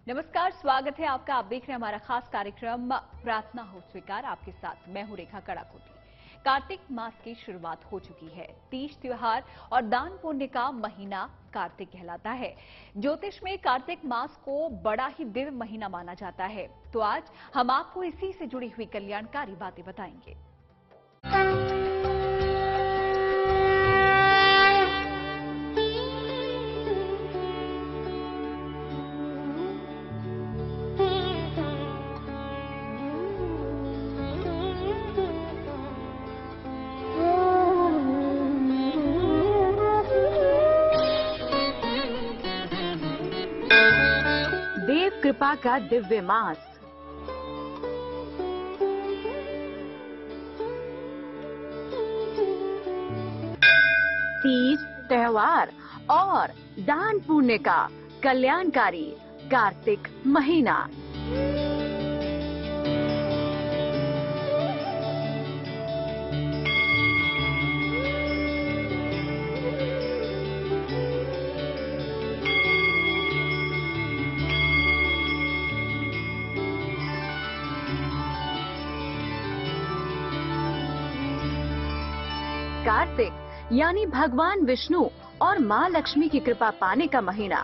नमस्कार, स्वागत है आपका। आप देख रहे हैं हमारा खास कार्यक्रम प्रार्थना हो स्वीकार। आपके साथ मैं हूं रेखा कड़ाकोटी। कार्तिक मास की शुरुआत हो चुकी है। तीज त्योहार और दान पुण्य का महीना कार्तिक कहलाता है। ज्योतिष में कार्तिक मास को बड़ा ही दिव्य महीना माना जाता है। तो आज हम आपको इसी से जुड़ी हुई कल्याणकारी बातें बताएंगे। देव कृपा का दिव्य मास। तीज त्योहार और दान पुण्य का कल्याणकारी कार्तिक महीना। कार्तिक यानी भगवान विष्णु और मां लक्ष्मी की कृपा पाने का महीना।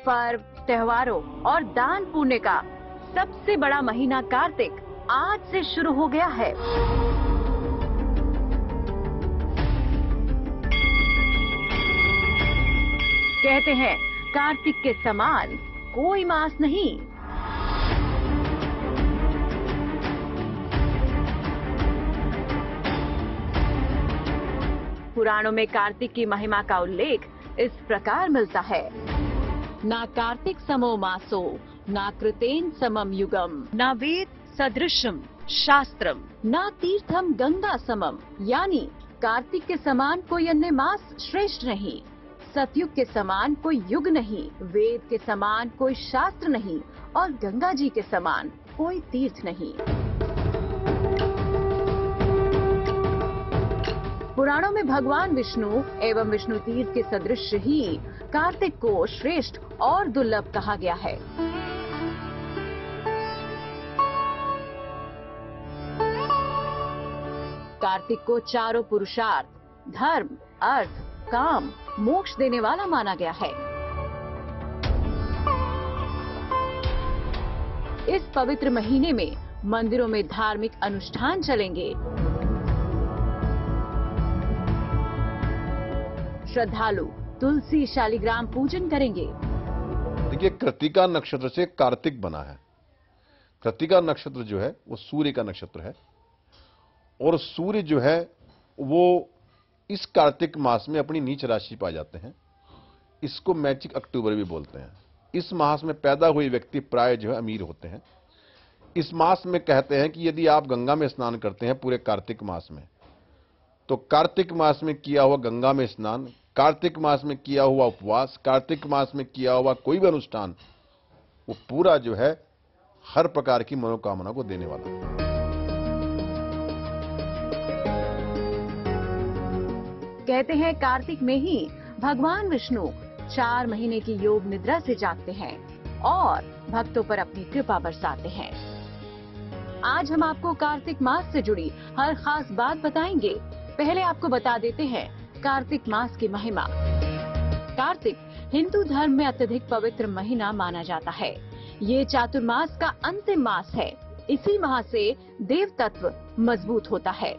पर्व, त्योहारों और दान पुण्य का सबसे बड़ा महीना कार्तिक आज से शुरू हो गया है। कहते हैं कार्तिक के समान कोई मास नहीं। पुराणों में कार्तिक की महिमा का उल्लेख इस प्रकार मिलता है। ना कार्तिक समो मासो, ना कृतेन समम युगम, ना वेद सदृशम शास्त्रम, ना तीर्थम गंगा समम। यानी कार्तिक के समान कोई अन्य मास श्रेष्ठ नहीं, सतयुग के समान कोई युग नहीं, वेद के समान कोई शास्त्र नहीं और गंगा जी के समान कोई तीर्थ नहीं। पुराणों में भगवान विष्णु एवं विष्णु तीर्थ के सदृश ही कार्तिक को श्रेष्ठ और दुर्लभ कहा गया है। कार्तिक को चारों पुरुषार्थ, धर्म, अर्थ, काम, मोक्ष देने वाला माना गया है। इस पवित्र महीने में मंदिरों में धार्मिक अनुष्ठान चलेंगे। श्रद्धालु तुलसी शालिग्राम पूजन करेंगे। देखिए, कृत्तिका नक्षत्र से कार्तिक बना है। कृत्तिका नक्षत्र जो है वो सूर्य का नक्षत्र है और सूर्य जो है वो इस कार्तिक मास में अपनी नीच राशि पा जाते हैं। इसको मैजिक अक्टूबर भी बोलते हैं। इस मास में पैदा हुए व्यक्ति प्राय जो है अमीर होते हैं। इस मास में कहते हैं कि यदि आप गंगा में स्नान करते हैं पूरे कार्तिक मास में, तो कार्तिक मास में किया हुआ गंगा में स्नान, कार्तिक मास में किया हुआ उपवास, कार्तिक मास में किया हुआ कोई भी अनुष्ठान, वो पूरा जो है हर प्रकार की मनोकामना को देने वाला है। कहते हैं कार्तिक में ही भगवान विष्णु 4 महीने की योग निद्रा से जागते हैं और भक्तों पर अपनी कृपा बरसाते हैं। आज हम आपको कार्तिक मास से जुड़ी हर खास बात बताएंगे। पहले आपको बता देते हैं कार्तिक मास की महिमा। कार्तिक हिंदू धर्म में अत्यधिक पवित्र महीना माना जाता है। ये चातुर्मास का अंतिम मास है। इसी माह से देव तत्व मजबूत होता है।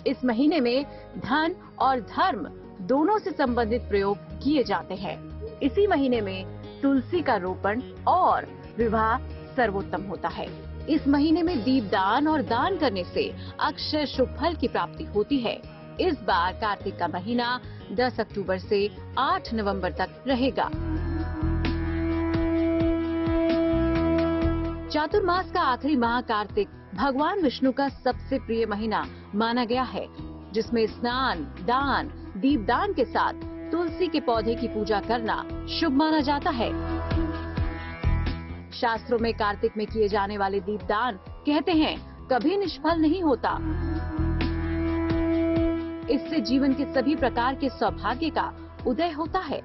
इस महीने में धन और धर्म दोनों से संबंधित प्रयोग किए जाते हैं। इसी महीने में तुलसी का रोपण और विवाह सर्वोत्तम होता है। इस महीने में दीपदान और दान करने से अक्षय शुभ फल की प्राप्ति होती है। इस बार कार्तिक का महीना 10 अक्टूबर से 8 नवंबर तक रहेगा। चातुर्मास का आखिरी माह कार्तिक भगवान विष्णु का सबसे प्रिय महीना माना गया है, जिसमें स्नान, दान, दीपदान के साथ तुलसी के पौधे की पूजा करना शुभ माना जाता है। शास्त्रों में कार्तिक में किए जाने वाले दीपदान कहते हैं कभी निष्फल नहीं होता। इससे जीवन के सभी प्रकार के सौभाग्य का उदय होता है।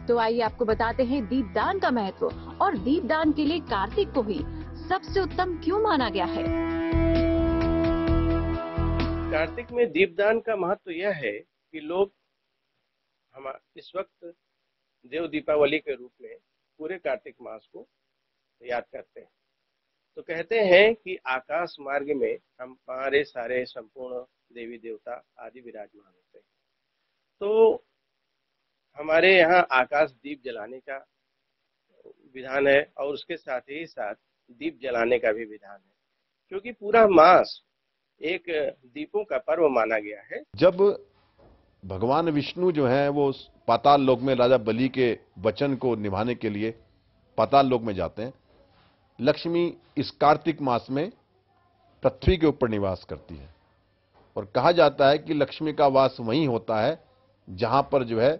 तो आइए आपको बताते हैं दीपदान का महत्व और दीपदान के लिए कार्तिक को ही सबसे उत्तम क्यों माना गया है। कार्तिक में दीपदान का महत्व यह है कि लोग हम इस वक्त देव दीपावली के रूप में पूरे कार्तिक मास को याद करते हैं। तो कहते हैं कि आकाश मार्ग में हमारे सारे संपूर्ण देवी देवता आदि विराजमान होते हैं। तो हमारे यहाँ आकाश दीप जलाने का विधान है और उसके साथ ही साथ दीप जलाने का भी विधान है, क्योंकि पूरा मास एक दीपों का पर्व माना गया है। जब भगवान विष्णु जो है वो पाताल लोक में राजा बलि के वचन को निभाने के लिए पाताल लोक में जाते हैं, लक्ष्मी इस कार्तिक मास में पृथ्वी के ऊपर निवास करती है और कहा जाता है कि लक्ष्मी का वास वहीं होता है जहां पर जो है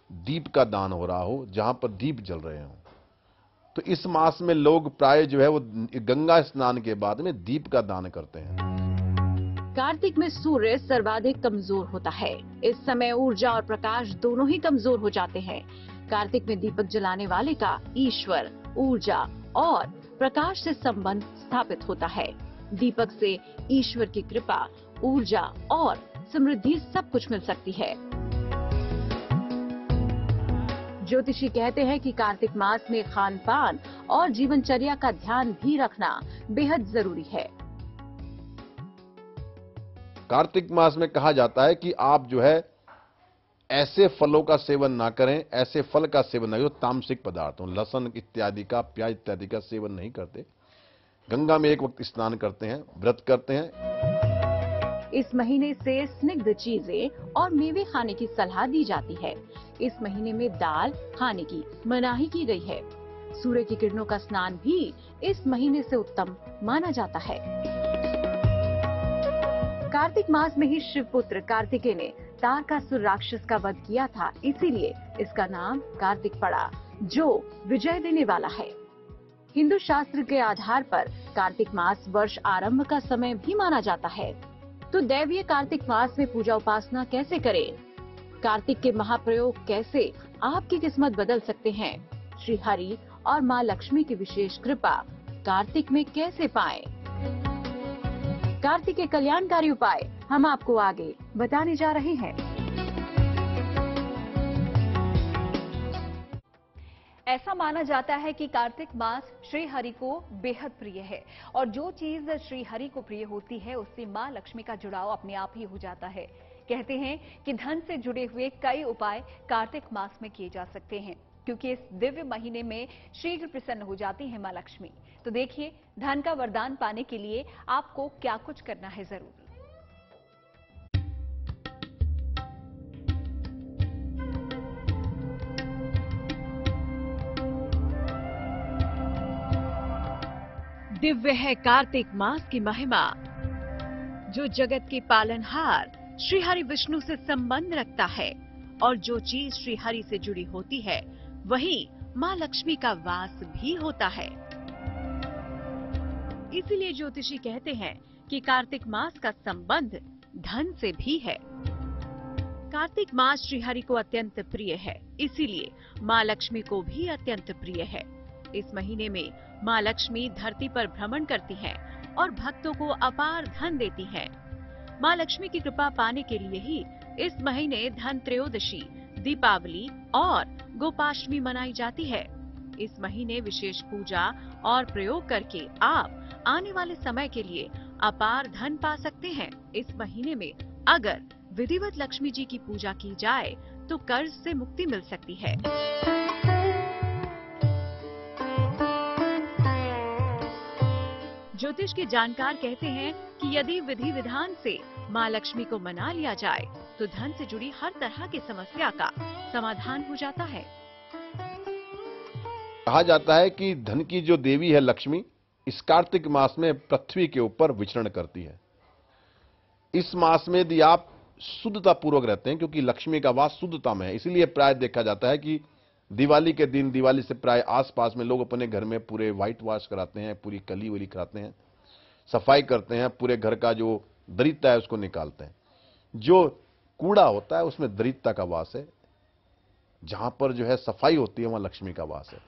दीप का दान हो रहा हो, जहां पर दीप जल रहे हों। तो इस मास में लोग प्राय जो है वो गंगा स्नान के बाद में दीप का दान करते हैं। कार्तिक में सूर्य सर्वाधिक कमजोर होता है। इस समय ऊर्जा और प्रकाश दोनों ही कमजोर हो जाते हैं। कार्तिक में दीपक जलाने वाले का ईश्वर, ऊर्जा और प्रकाश से संबंध स्थापित होता है। दीपक से ईश्वर की कृपा, ऊर्जा और समृद्धि सब कुछ मिल सकती है। ज्योतिषी कहते हैं कि कार्तिक मास में खान पान और जीवनचर्या का ध्यान भी रखना बेहद जरूरी है। कार्तिक मास में कहा जाता है कि आप जो है ऐसे फलों का सेवन ना करें, ऐसे फल का सेवन ना करें जो तामसिक पदार्थों, लहसुन इत्यादि का, प्याज इत्यादि का सेवन नहीं करते। गंगा में एक वक्त स्नान करते हैं, व्रत करते हैं। इस महीने से स्निग्ध चीजें और मेवे खाने की सलाह दी जाती है। इस महीने में दाल खाने की मनाही की गई है। सूर्य की किरणों का स्नान भी इस महीने से उत्तम माना जाता है। कार्तिक मास में ही शिवपुत्र कार्तिकेय ने तारकासुर राक्षस का वध किया था, इसीलिए इसका नाम कार्तिक पड़ा, जो विजय देने वाला है। हिंदू शास्त्र के आधार पर कार्तिक मास वर्ष आरंभ का समय भी माना जाता है। तो दैवीय कार्तिक मास में पूजा उपासना कैसे करें? कार्तिक के महाप्रयोग कैसे आपकी किस्मत बदल सकते हैं? श्री हरि और माँ लक्ष्मी की विशेष कृपा कार्तिक में कैसे पाएं? कार्तिक के कल्याणकारी उपाय हम आपको आगे बताने जा रहे हैं। ऐसा माना जाता है कि कार्तिक मास श्री हरि को बेहद प्रिय है और जो चीज श्री हरि को प्रिय होती है उससे मां लक्ष्मी का जुड़ाव अपने आप ही हो जाता है। कहते हैं कि धन से जुड़े हुए कई उपाय कार्तिक मास में किए जा सकते हैं, क्योंकि इस दिव्य महीने में शीघ्र प्रसन्न हो जाती है मां लक्ष्मी। तो देखिए धन का वरदान पाने के लिए आपको क्या कुछ करना है जरूरी। दिव्य है कार्तिक मास की महिमा, जो जगत के पालनहार श्री हरि विष्णु से संबंध रखता है और जो चीज श्री हरि से जुड़ी होती है वही माँ लक्ष्मी का वास भी होता है। इसीलिए ज्योतिषी कहते हैं कि कार्तिक मास का संबंध धन से भी है। कार्तिक मास श्री हरि को अत्यंत प्रिय है, इसीलिए माँ लक्ष्मी को भी अत्यंत प्रिय है। इस महीने में माँ लक्ष्मी धरती पर भ्रमण करती हैं और भक्तों को अपार धन देती हैं। माँ लक्ष्मी की कृपा पाने के लिए ही इस महीने धन त्रयोदशी, दीपावली और गोपाष्टमी मनाई जाती है। इस महीने विशेष पूजा और प्रयोग करके आप आने वाले समय के लिए अपार धन पा सकते हैं। इस महीने में अगर विधिवत लक्ष्मी जी की पूजा की जाए तो कर्ज से मुक्ति मिल सकती है। ज्योतिष के जानकार कहते हैं कि यदि विधि विधान से माँ लक्ष्मी को मना लिया जाए तो धन से जुड़ी हर तरह की समस्या का समाधान हो जाता है। कहा जाता है कि धन की जो देवी है लक्ष्मी, इस कार्तिक मास में पृथ्वी के ऊपर विचरण करती है। इस मास में यदि आप शुद्धता पूर्वक रहते हैं, क्योंकि लक्ष्मी का वास शुद्धता में है, इसीलिए प्राय देखा जाता है कि दिवाली के दिन, दिवाली से प्राय आसपास में लोग अपने घर में पूरे व्हाइट वॉश कराते हैं, पूरी कली वली कराते हैं, सफाई करते हैं, पूरे घर का जो दरिद्रता है उसको निकालते हैं। जो कूड़ा होता है उसमें दरिद्रता का वास है, जहां पर जो है सफाई होती है वहां लक्ष्मी का वास है।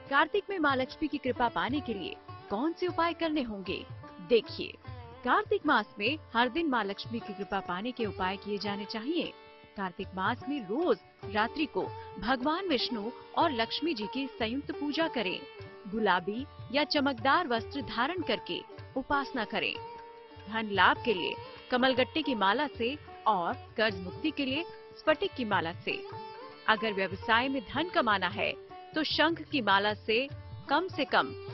कार्तिक में मां लक्ष्मी की कृपा पाने के लिए कौन से उपाय करने होंगे, देखिए। कार्तिक मास में हर दिन मां लक्ष्मी की कृपा पाने के उपाय किए जाने चाहिए। कार्तिक मास में रोज रात्रि को भगवान विष्णु और लक्ष्मी जी की संयुक्त पूजा करें। गुलाबी या चमकदार वस्त्र धारण करके उपासना करें। धन लाभ के लिए कमलगट्टे की माला से और कर्ज मुक्ति के लिए स्फटिक की माला से। अगर व्यवसाय में धन कमाना है तो शंख की माला से कम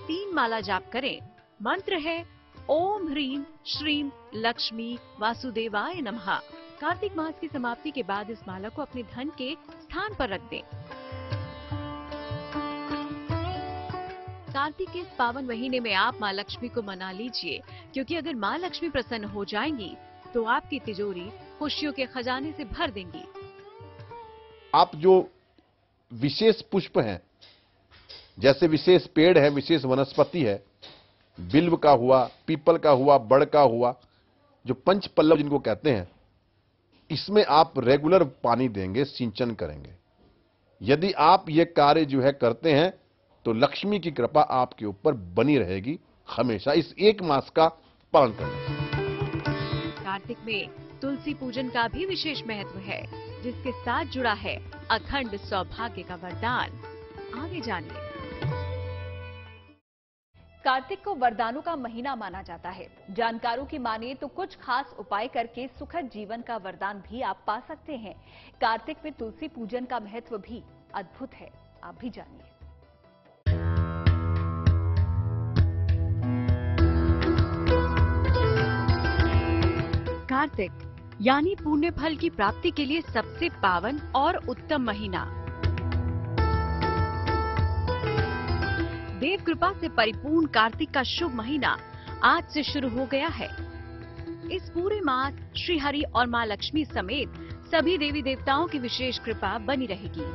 3 माला जाप करें। मंत्र है ओम ह्रीम श्रीम लक्ष्मी वासुदेवाय नमः। कार्तिक मास की समाप्ति के बाद इस माला को अपने धन के स्थान पर रख दें। कार्तिक के इस पावन महीने में आप मां लक्ष्मी को मना लीजिए, क्योंकि अगर मां लक्ष्मी प्रसन्न हो जाएंगी तो आपकी तिजोरी खुशियों के खजाने से भर देंगी। आप जो विशेष पुष्प हैं, जैसे विशेष पेड़ है, विशेष वनस्पति है, बिल्व का हुआ, पीपल का हुआ, बड़ का हुआ, जो पंच पल्लव जिनको कहते हैं, इसमें आप रेगुलर पानी देंगे, सिंचन करेंगे। यदि आप ये कार्य जो है करते हैं तो लक्ष्मी की कृपा आपके ऊपर बनी रहेगी हमेशा, इस एक मास का पालन करना। कार्तिक में तुलसी पूजन का भी विशेष महत्व है, जिसके साथ जुड़ा है अखंड सौभाग्य का वरदान। आगे जानिए। कार्तिक को वरदानों का महीना माना जाता है। जानकारों की माने तो कुछ खास उपाय करके सुखद जीवन का वरदान भी आप पा सकते हैं। कार्तिक में तुलसी पूजन का महत्व भी अद्भुत है, आप भी जानिए। कार्तिक यानी पुण्य फल की प्राप्ति के लिए सबसे पावन और उत्तम महीना। देव कृपा से परिपूर्ण कार्तिक का शुभ महीना आज से शुरू हो गया है। इस पूरे मास श्री हरि और मां लक्ष्मी समेत सभी देवी देवताओं की विशेष कृपा बनी रहेगी।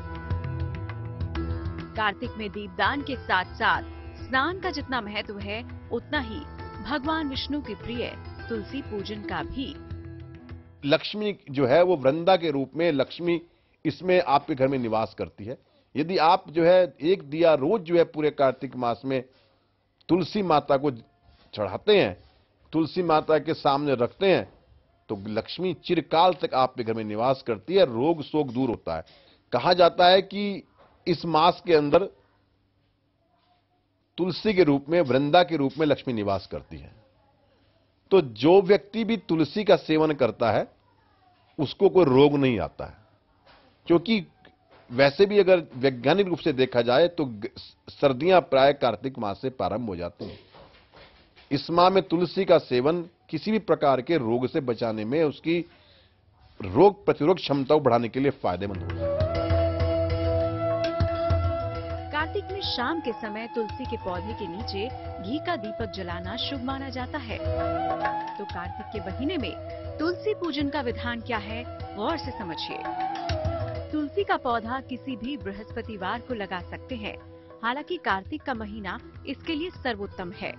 कार्तिक में दीपदान के साथ साथ स्नान का जितना महत्व है, उतना ही भगवान विष्णु की प्रिय तुलसी पूजन का भी। लक्ष्मी जो है वो वृंदा के रूप में लक्ष्मी इसमें आपके घर में निवास करती है। यदि आप जो है एक दिया रोज जो है पूरे कार्तिक मास में तुलसी माता को चढ़ाते हैं, तुलसी माता के सामने रखते हैं, तो लक्ष्मी चिरकाल तक आपके घर में निवास करती है, रोग शोक दूर होता है। कहा जाता है कि इस मास के अंदर तुलसी के रूप में, वृंदा के रूप में लक्ष्मी निवास करती है। तो जो व्यक्ति भी तुलसी का सेवन करता है उसको कोई रोग नहीं आता है, क्योंकि वैसे भी अगर वैज्ञानिक रूप से देखा जाए तो सर्दियां प्राय कार्तिक मास से प्रारंभ हो जाती हैं। इस माह में तुलसी का सेवन किसी भी प्रकार के रोग से बचाने में, उसकी रोग प्रतिरोधक क्षमता को बढ़ाने के लिए फायदेमंद होता है। कार्तिक में शाम के समय तुलसी के पौधे के नीचे घी का दीपक जलाना शुभ माना जाता है। तो कार्तिक के महीने में तुलसी पूजन का विधान क्या है, गौर से समझिए। तुलसी का पौधा किसी भी बृहस्पतिवार को लगा सकते हैं। हालांकि कार्तिक का महीना इसके लिए सर्वोत्तम है।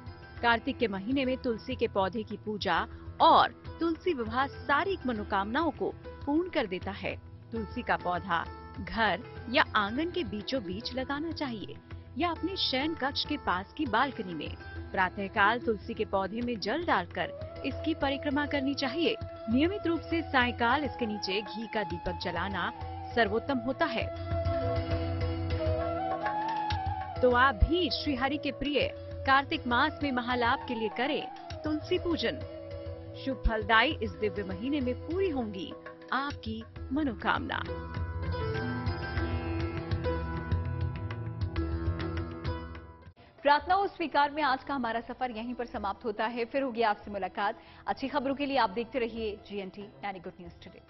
कार्तिक के महीने में तुलसी के पौधे की पूजा और तुलसी विवाह सारी मनोकामनाओं को पूर्ण कर देता है। तुलसी का पौधा घर या आंगन के बीचों बीच लगाना चाहिए या अपने शयन कक्ष के पास की बालकनी में। प्रातःकाल तुलसी के पौधे में जल डालकर इसकी परिक्रमा करनी चाहिए। नियमित रूप से सायंकाल इसके नीचे घी का दीपक जलाना सर्वोत्तम होता है। तो आप भी श्री हरि के प्रिय कार्तिक मास में महालाभ के लिए करें तुलसी पूजन। शुभ फलदायी इस दिव्य महीने में पूरी होंगी आपकी मनोकामना। प्रार्थना और स्वीकार में आज का हमारा सफर यहीं पर समाप्त होता है। फिर होगी आपसे मुलाकात। अच्छी खबरों के लिए आप देखते रहिए GNT यानी गुड न्यूज टुडे।